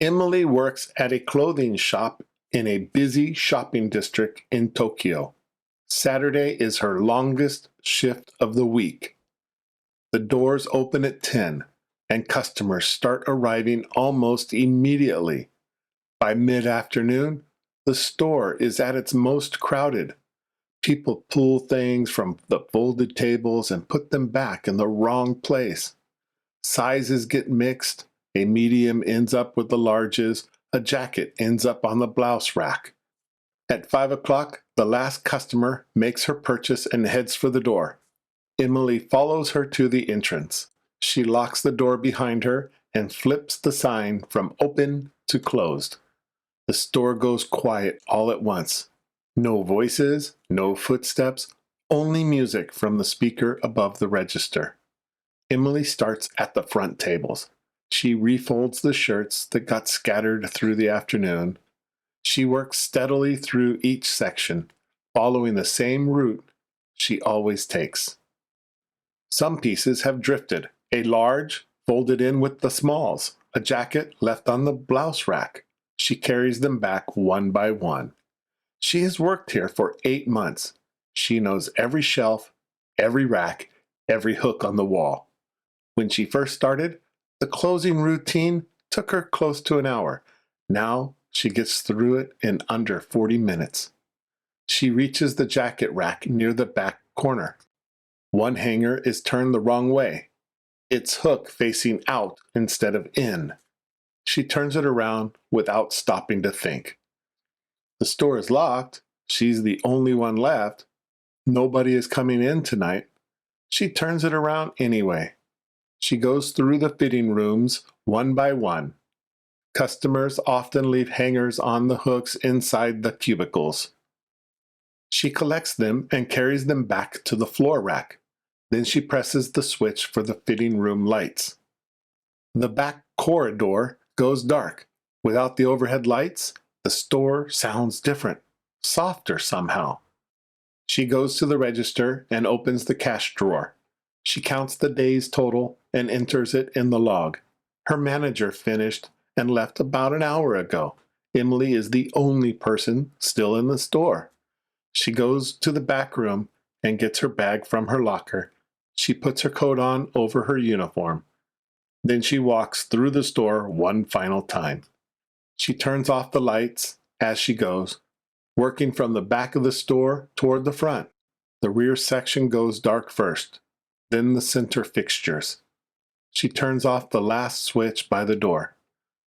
Emily works at a clothing shop in a busy shopping district in Tokyo. Saturday is her longest shift of the week. The doors open at 10, and customers start arriving almost immediately. By mid-afternoon, the store is at its most crowded. People pull things from the folded tables and put them back in the wrong place. Sizes get mixed. A medium ends up with the larges. A jacket ends up on the blouse rack. At 5 o'clock, the last customer makes her purchase and heads for the door. Emily follows her to the entrance. She locks the door behind her and flips the sign from open to closed. The store goes quiet all at once. No voices, no footsteps, only music from the speaker above the register. Emily starts at the front tables. She refolds the shirts that got scattered through the afternoon. She works steadily through each section, following the same route she always takes. Some pieces have drifted. A large folded in with the smalls, a jacket left on the blouse rack. She carries them back one by one. She has worked here for 8 months. She knows every shelf, every rack, every hook on the wall. When she first started, the closing routine took her close to an hour. Now she gets through it in under 40 minutes. She reaches the jacket rack near the back corner. One hanger is turned the wrong way, its hook facing out instead of in. She turns it around without stopping to think. The store is locked. She's the only one left. Nobody is coming in tonight. She turns it around anyway. She goes through the fitting rooms one by one. Customers often leave hangers on the hooks inside the cubicles. She collects them and carries them back to the floor rack. Then she presses the switch for the fitting room lights. The back corridor goes dark. Without the overhead lights, the store sounds different, softer somehow. She goes to the register and opens the cash drawer. She counts the days total and enters it in the log. Her manager finished and left about an hour ago. Emily is the only person still in the store. She goes to the back room and gets her bag from her locker. She puts her coat on over her uniform. Then she walks through the store one final time. She turns off the lights as she goes, working from the back of the store toward the front. The rear section goes dark first, then the center fixtures. She turns off the last switch by the door.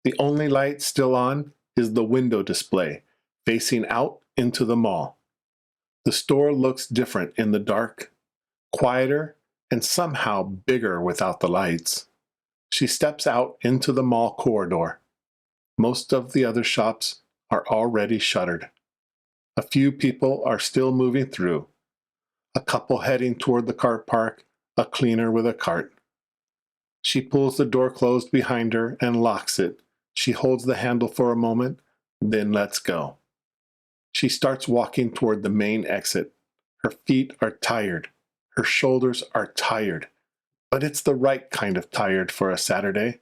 The only light still on is the window display, facing out into the mall. The store looks different in the dark, quieter, and somehow bigger without the lights. She steps out into the mall corridor. Most of the other shops are already shuttered. A few people are still moving through. A couple heading toward the car park, a cleaner with a cart. She pulls the door closed behind her and locks it. She holds the handle for a moment, then lets go. She starts walking toward the main exit. Her feet are tired. Her shoulders are tired. But it's the right kind of tired for a Saturday.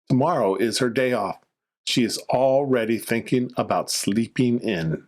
Tomorrow is her day off. She is already thinking about sleeping in.